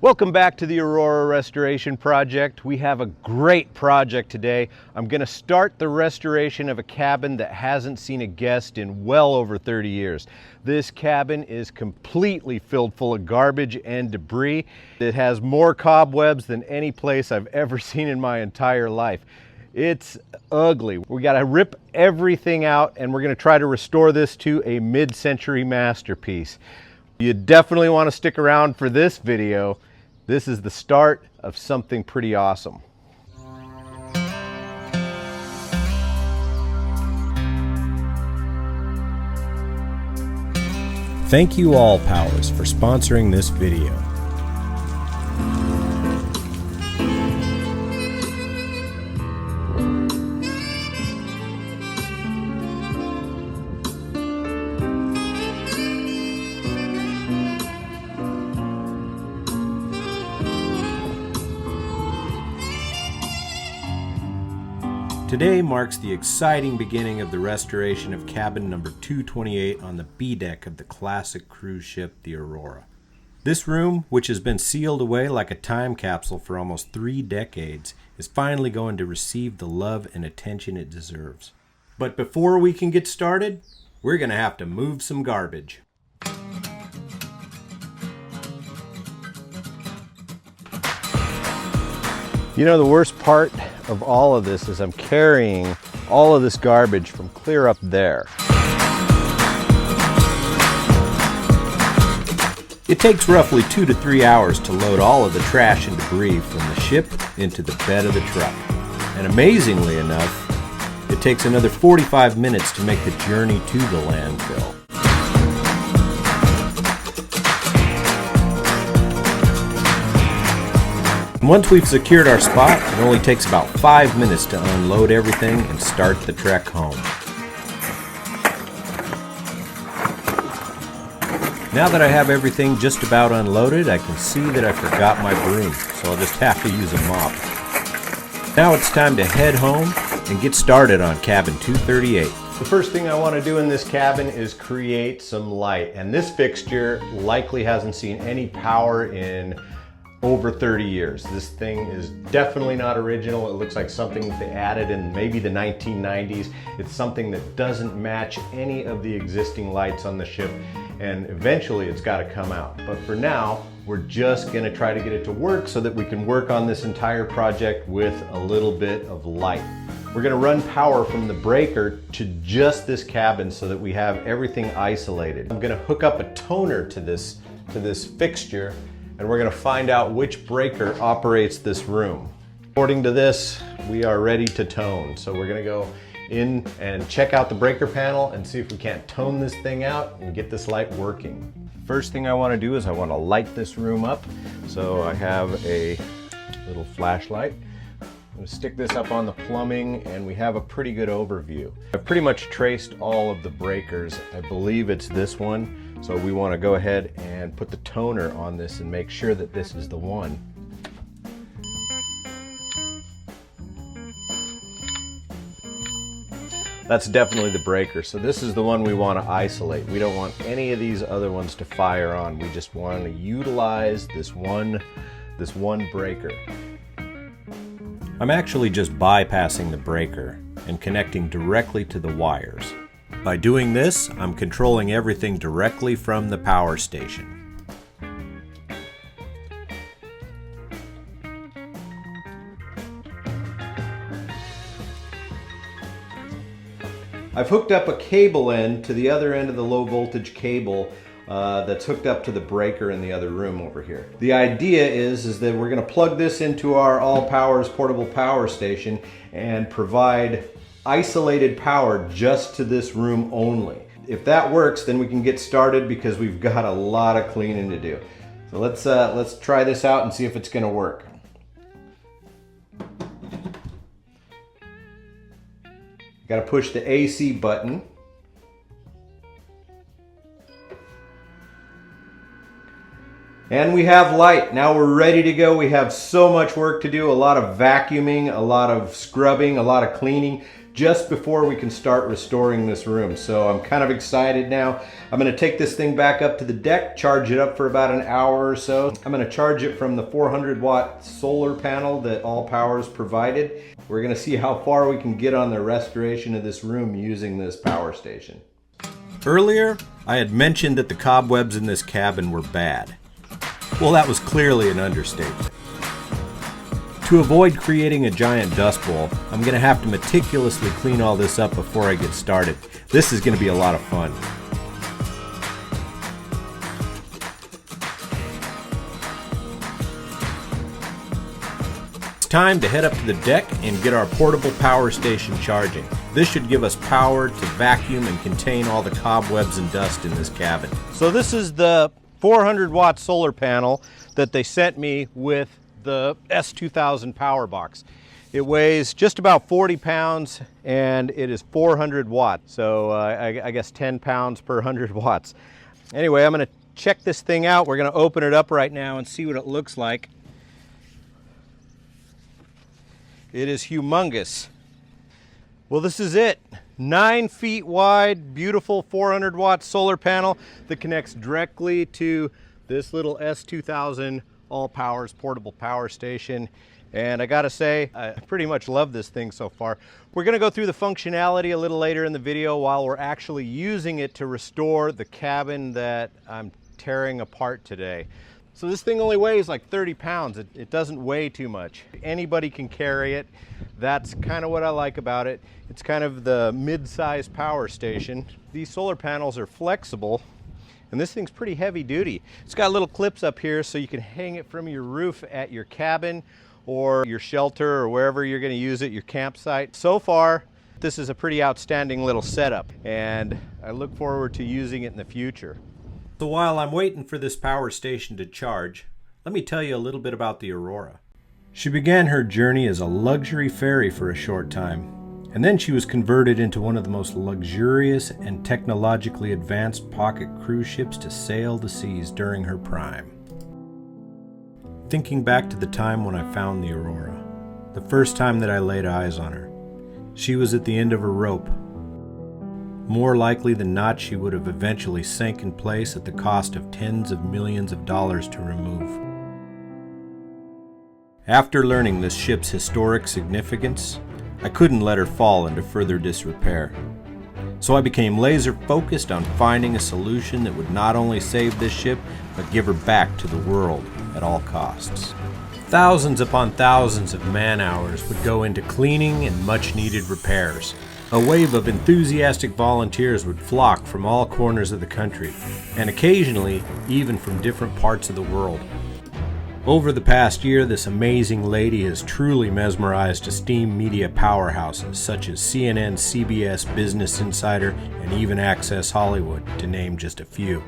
Welcome back to the Aurora Restoration Project. We have a great project today. I'm going to start the restoration of a cabin that hasn't seen a guest in well over 30 years. This cabin is completely filled full of garbage and debris. It has more cobwebs than any place I've ever seen in my entire life. It's ugly. We got to rip everything out and we're going to try to restore this to a mid-century masterpiece. You definitely want to stick around for this video. This is the start of something pretty awesome. Thank you Allpowers for sponsoring this video. Today marks the exciting beginning of the restoration of cabin number 228 on the B deck of the classic cruise ship, the Aurora. This room, which has been sealed away like a time capsule for almost 3 decades, is finally going to receive the love and attention it deserves. But before we can get started, we're going to have to move some garbage. You know, the worst part of all of this is I'm carrying all of this garbage from clear up there. It takes roughly 2 to 3 hours to load all of the trash and debris from the ship into the bed of the truck. And amazingly enough, it takes another 45 minutes to make the journey to the landfill. Once we've secured our spot, it only takes about 5 minutes to unload everything and start the trek home. Now that I have everything just about unloaded, I can see that I forgot my broom, so I'll just have to use a mop. Now it's time to head home and get started on cabin 238. The first thing I want to do in this cabin is create some light, and this fixture likely hasn't seen any power in over 30 years. This thing is definitely not original. It looks like something that they added in maybe the 1990s. It's something that doesn't match any of the existing lights on the ship, and eventually it's got to come out. But for now, we're just going to try to get it to work so that we can work on this entire project with a little bit of light. We're going to run power from the breaker to just this cabin so that we have everything isolated. I'm going to hook up a toner to this fixture, and we're going to find out which breaker operates this room. According to this, we are ready to tone. So we're going to go in and check out the breaker panel and see if we can't tone this thing out and get this light working. First thing I want to do is I want to light this room up. So I have a little flashlight. I'm going to stick this up on the plumbing and we have a pretty good overview. I've pretty much traced all of the breakers. I believe it's this one. So we want to go ahead and put the toner on this and make sure that this is the one. That's definitely the breaker. So this is the one we want to isolate. We don't want any of these other ones to fire on. We just want to utilize this one breaker. I'm actually just bypassing the breaker and connecting directly to the wires. By doing this, I'm controlling everything directly from the power station. I've hooked up a cable end to the other end of the low voltage cable that's hooked up to the breaker in the other room over here. The idea is that we're going to plug this into our Allpowers portable power station and provide isolated power just to this room only. If that works, then we can get started because we've got a lot of cleaning to do. So let's try this out and see if it's going to work. Got to push the AC button. And we have light. Now we're ready to go. We have so much work to do, a lot of vacuuming, a lot of scrubbing, a lot of cleaning, just before we can start restoring this room. So I'm kind of excited now. I'm gonna take this thing back up to the deck, charge it up for about an hour or so. I'm gonna charge it from the 400-watt solar panel that Allpowers provided. We're gonna see how far we can get on the restoration of this room using this power station. Earlier, I had mentioned that the cobwebs in this cabin were bad. Well, that was clearly an understatement. To avoid creating a giant dust bowl, I'm going to have to meticulously clean all this up before I get started. This is going to be a lot of fun. It's time to head up to the deck and get our portable power station charging. This should give us power to vacuum and contain all the cobwebs and dust in this cabin. So this is the 400-watt solar panel that they sent me with the S2000 power box. It weighs just about 40 pounds and it is 400 watts. So I guess 10 pounds per 100 watts. Anyway, I'm gonna check this thing out. We're gonna open it up right now and see what it looks like. It is humongous. Well, this is it. 9 feet wide, beautiful 400 watt solar panel that connects directly to this little S2000 Allpowers portable power station. And I gotta say, I pretty much love this thing so far. We're gonna go through the functionality a little later in the video while we're actually using it to restore the cabin that I'm tearing apart today. So this thing only weighs like 30 pounds. It doesn't weigh too much. Anybody can carry it. That's kind of what I like about it. It's kind of the mid-size power station. These solar panels are flexible, and this thing's pretty heavy duty. It's got little clips up here so you can hang it from your roof at your cabin or your shelter or wherever you're gonna use it, your campsite. So far, this is a pretty outstanding little setup, and I look forward to using it in the future. So while I'm waiting for this power station to charge, let me tell you a little bit about the Aurora. She began her journey as a luxury ferry for a short time, and then she was converted into one of the most luxurious and technologically advanced pocket cruise ships to sail the seas during her prime. Thinking back to the time when I found the Aurora, the first time that I laid eyes on her, she was at the end of her rope. More likely than not, she would have eventually sank in place at the cost of tens of millions of dollars to remove. After learning this ship's historic significance, I couldn't let her fall into further disrepair. So I became laser focused on finding a solution that would not only save this ship, but give her back to the world at all costs. Thousands upon thousands of man-hours would go into cleaning and much-needed repairs. A wave of enthusiastic volunteers would flock from all corners of the country, and occasionally even from different parts of the world. Over the past year, this amazing lady has truly mesmerized esteemed media powerhouses such as CNN, CBS, Business Insider, and even Access Hollywood, to name just a few.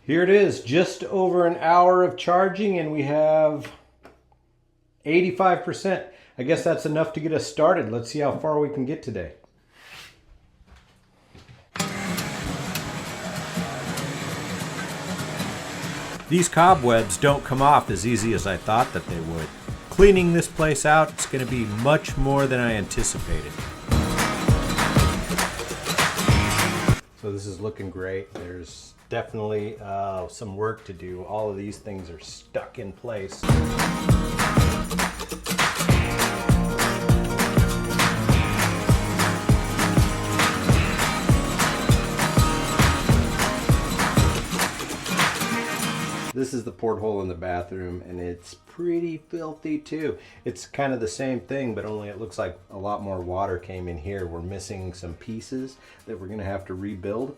Here it is, just over an hour of charging, and we have 85%. I guess that's enough to get us started. Let's see how far we can get today. These cobwebs don't come off as easy as I thought that they would. Cleaning this place out, it's going to be much more than I anticipated. So this is looking great. There's definitely some work to do. All of these things are stuck in place. This is the porthole in the bathroom, and it's pretty filthy too. It's kind of the same thing, but only it looks like a lot more water came in here. We're missing some pieces that we're gonna have to rebuild.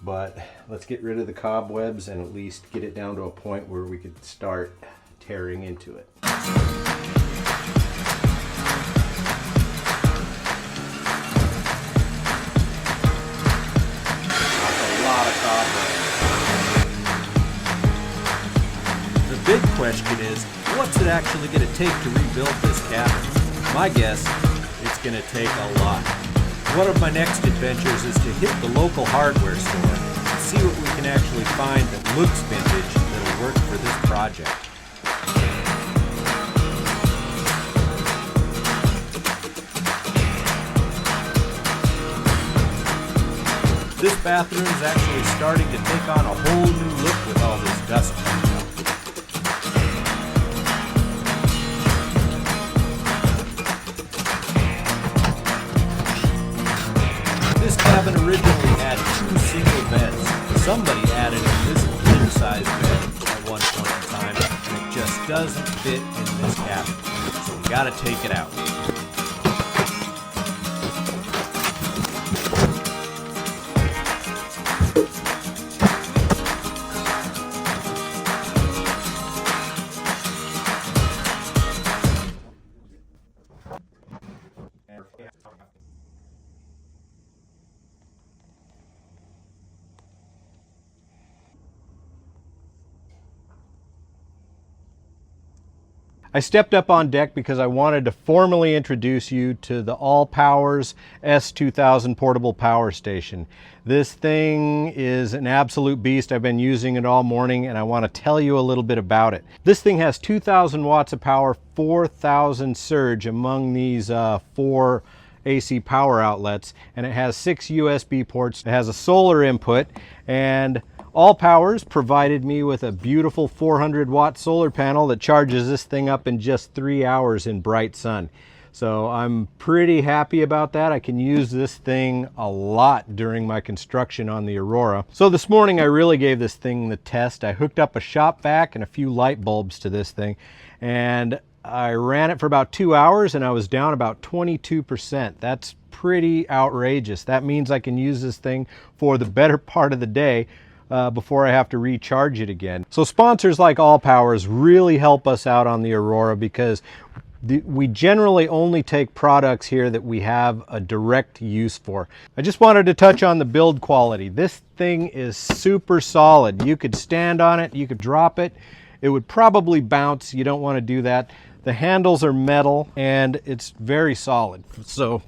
But let's get rid of the cobwebs and at least get it down to a point where we could start tearing into it. The big question is, what's it actually going to take to rebuild this cabin? My guess, it's going to take a lot. One of my next adventures is to hit the local hardware store, see what we can actually find that looks vintage that'll work for this project. This bathroom is actually starting to take on a whole new look with all this dust coming up. This cabin originally had 2 single beds. Somebody added this king-size bed at one point in time, and it just doesn't fit in this cabin. So we gotta take it out. I stepped up on deck because I wanted to formally introduce you to the Allpowers S2000 portable power station. This thing is an absolute beast. I've been using it all morning and I want to tell you a little bit about it. This thing has 2,000 watts of power, 4,000 surge among these 4 AC power outlets, and it has 6 USB ports. It has a solar input, and Allpowers provided me with a beautiful 400 watt solar panel that charges this thing up in just 3 hours in bright sun. So I'm pretty happy about that. I can use this thing a lot during my construction on the Aurora. So this morning I really gave this thing the test. I hooked up a shop vac and a few light bulbs to this thing, and I ran it for about 2 hours and I was down about 22%. That's pretty outrageous. That means I can use this thing for the better part of the day before I have to recharge it again. So sponsors like Allpowers really help us out on the Aurora, because we generally only take products here that we have a direct use for. I just wanted to touch on the build quality. This thing is super solid. You could stand on it, you could drop it. It would probably bounce. You don't want to do that. The handles are metal and it's very solid. So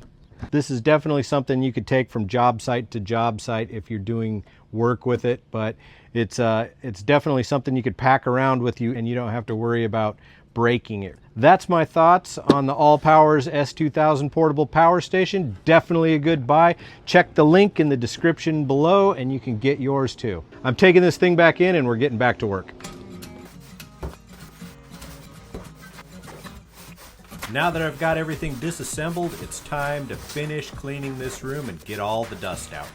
this is definitely something you could take from job site to job site if you're doing work with it, but it's definitely something you could pack around with you and you don't have to worry about breaking it. That's my thoughts on the Allpowers S2000 portable power station. Definitely a good buy. Check the link in the description below and you can get yours too. I'm taking this thing back in and we're getting back to work. Now that I've got everything disassembled, it's time to finish cleaning this room and get all the dust out.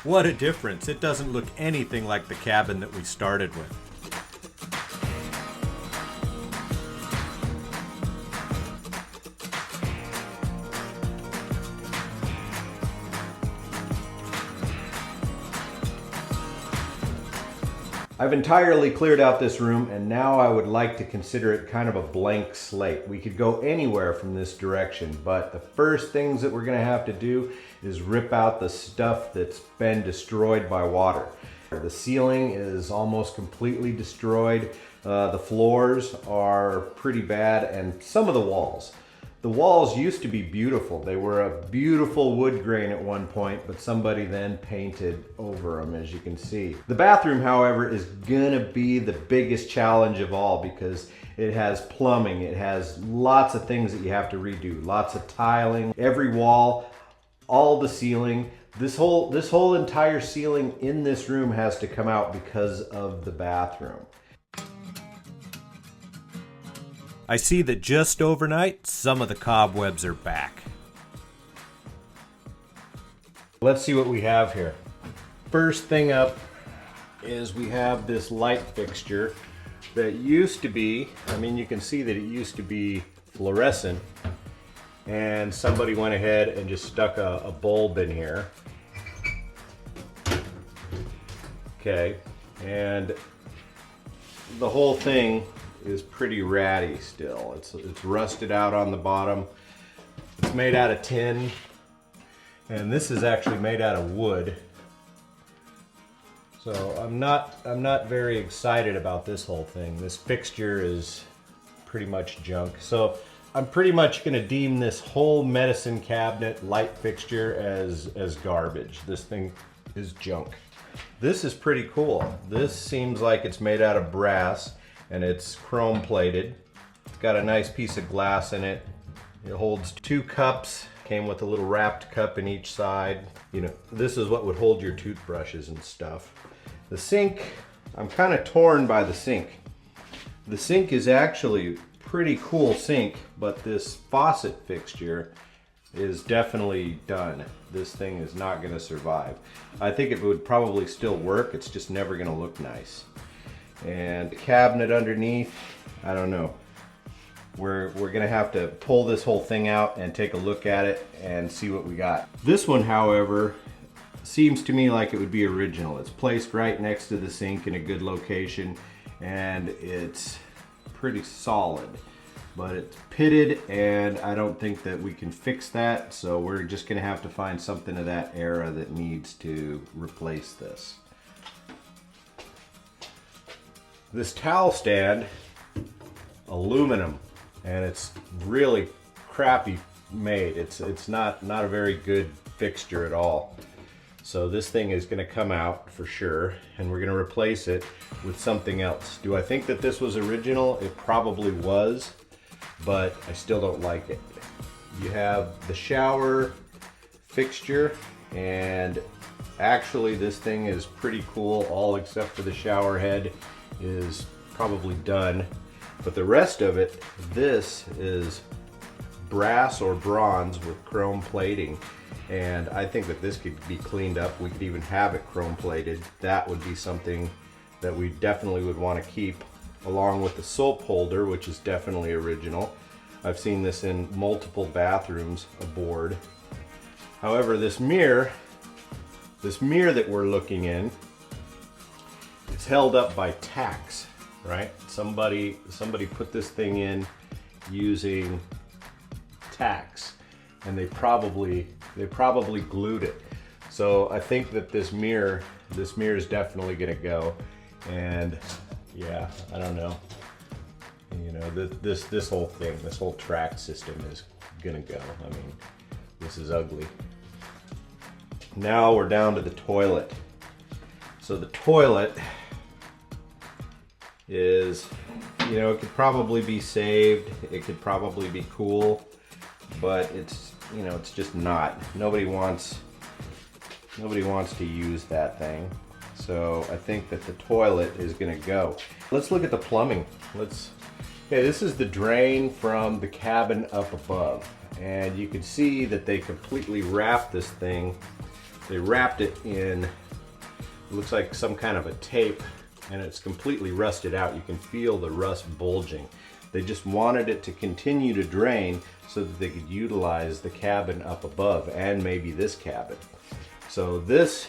What a difference. It doesn't look anything like the cabin that we started with. I've entirely cleared out this room, and now I would like to consider it kind of a blank slate. We could go anywhere from this direction, but the first things that we're going to have to do is rip out the stuff that's been destroyed by water. The ceiling is almost completely destroyed. The floors are pretty bad, and some of the walls. The walls used to be beautiful. They were a beautiful wood grain at one point, but somebody then painted over them, as you can see. The bathroom, however, is gonna be the biggest challenge of all because it has plumbing, it has lots of things that you have to redo, lots of tiling, every wall, all the ceiling. This whole entire ceiling in this room has to come out because of the bathroom. I see that just overnight, some of the cobwebs are back. Let's see what we have here. First thing up is we have this light fixture that used to be, I mean, you can see that it used to be fluorescent, and somebody went ahead and just stuck a bulb in here. Okay, and the whole thing is pretty ratty still. It's rusted out on the bottom. It's made out of tin, and this is actually made out of wood. So I'm not very excited about this whole thing. This fixture is pretty much junk. So I'm pretty much gonna deem this whole medicine cabinet light fixture as garbage. This thing is junk. This is pretty cool. This seems like it's made out of brass and it's chrome plated. It's got a nice piece of glass in it. It holds 2 cups. Came with a little wrapped cup in each side. You know, this is what would hold your toothbrushes and stuff. The sink, I'm kind of torn by the sink. The sink is actually pretty cool sink, but this faucet fixture is definitely done. This thing is not going to survive. I think it would probably still work, it's just never going to look nice. And the cabinet underneath, I don't know. We're going to have to pull this whole thing out and take a look at it and see what we got. This one, however, seems to me like it would be original. It's placed right next to the sink in a good location, and it's pretty solid, but it's pitted, and I don't think that we can fix that, so we're just gonna have to find something of that era that needs to replace this. This towel stand, aluminum, and it's really crappy made. It's not a very good fixture at all. So this thing is going to come out for sure, and we're going to replace it with something else. Do I think that this was original? It probably was, but I still don't like it. You have the shower fixture, and actually this thing is pretty cool, all except for the shower head is probably done. But the rest of it, this is brass or bronze with chrome plating. And I think that this could be cleaned up. We could even have it chrome plated. That would be something that we definitely would want to keep, along with the soap holder, which is definitely original. I've seen this in multiple bathrooms aboard. However, this mirror that we're looking in, it's held up by tacks, right? Somebody put this thing in using tacks, and they probably glued it. So I think that this mirror is definitely gonna go. And yeah, I don't know. You know, this whole thing, this whole track system is gonna go. I mean, this is ugly. Now we're down to the toilet. So the toilet is, you know, it could probably be saved. It could probably be cool, but it's, you know, it's just not. Nobody wants to use that thing. So I think that the toilet is gonna go. Let's look at the plumbing. Okay, this is the drain from the cabin up above. And you can see that they completely wrapped this thing. They wrapped it in, it looks like some kind of a tape, and it's completely rusted out. You can feel the rust bulging. They just wanted it to continue to drain so that they could utilize the cabin up above and maybe this cabin. So this,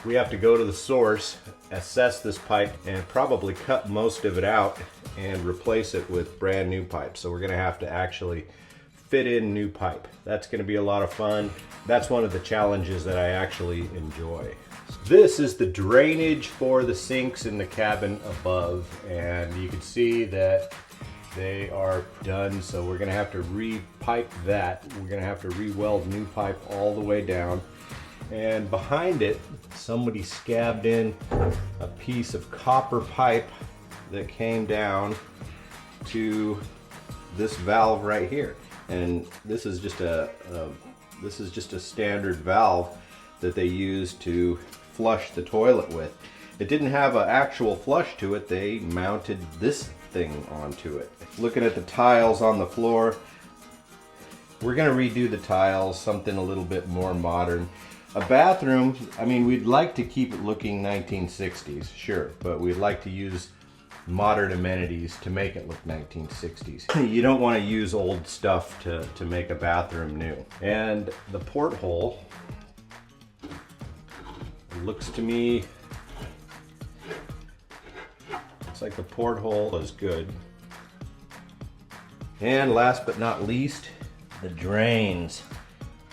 we have to go to the source, assess this pipe, and probably cut most of it out and replace it with brand new pipe. So we're gonna have to actually fit in new pipe. That's gonna be a lot of fun. That's one of the challenges that I actually enjoy. This is the drainage for the sinks in the cabin above, and you can see that they are done, so we're gonna have to re-pipe that. We're gonna have to re-weld new pipe all the way down. And behind it, somebody scabbed in a piece of copper pipe that came down to this valve right here. And this is just a standard valve that they use to flush the toilet with. It didn't have an actual flush to it. They mounted this thing onto it. Looking at the tiles on the floor, we're gonna redo the tiles, something a little bit more modern. A bathroom, I mean, we'd like to keep it looking 1960s, sure, but we'd like to use modern amenities to make it look 1960s. You don't want to use old stuff to make a bathroom new. And the porthole looks to me, looks like the porthole is good. And last but not least, the drains.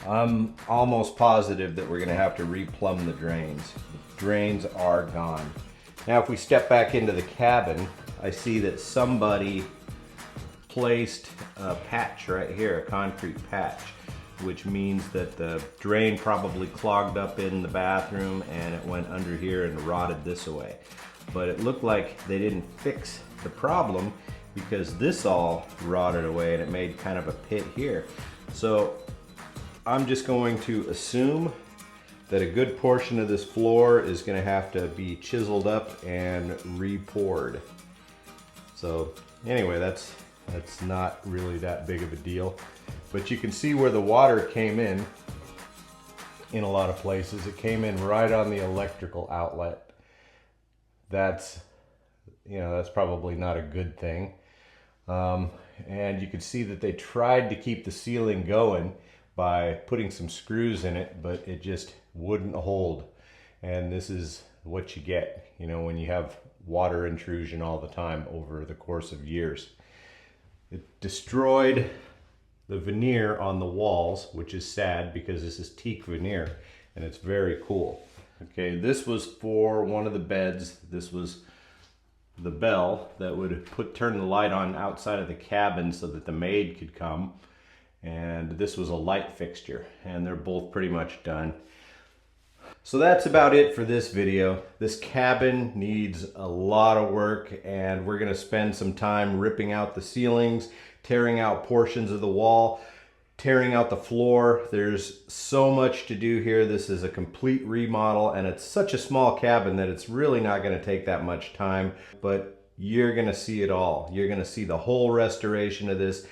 I'm almost positive that we're gonna have to replumb the drains. The drains are gone. Now if we step back into the cabin, I see that somebody placed a patch right here, a concrete patch, which means that the drain probably clogged up in the bathroom and it went under here and rotted this away. But it looked like they didn't fix the problem because this all rotted away and it made kind of a pit here. So I'm just going to assume that a good portion of this floor is going to have to be chiseled up and re-poured. So anyway, that's not really that big of a deal. But you can see where the water came in a lot of places. It came in right on the electrical outlet. That's probably not a good thing. And you can see that they tried to keep the ceiling going by putting some screws in it, but it just wouldn't hold. And this is what you get, when you have water intrusion all the time over the course of years. It destroyed the veneer on the walls, which is sad because this is teak veneer and it's very cool. Okay, this was for one of the beds. This was the bell that would turn the light on outside of the cabin so that the maid could come. And this was a light fixture, and they're both pretty much done. So that's about it for this video. This cabin needs a lot of work, and we're gonna spend some time ripping out the ceilings, tearing out portions of the wall, tearing out the floor. There's so much to do here. This is a complete remodel, and it's such a small cabin that it's really not gonna take that much time, but you're gonna see it all. You're gonna see the whole restoration of this,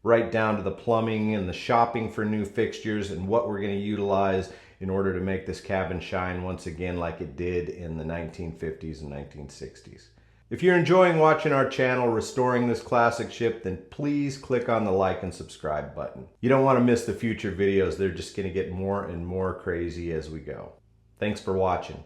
right down to the plumbing and the shopping for new fixtures and what we're going to utilize in order to make this cabin shine once again like it did in the 1950s and 1960s. If you're enjoying watching our channel restoring this classic ship, then please click on the like and subscribe button. You don't want to miss the future videos. They're just going to get more and more crazy as we go. Thanks for watching.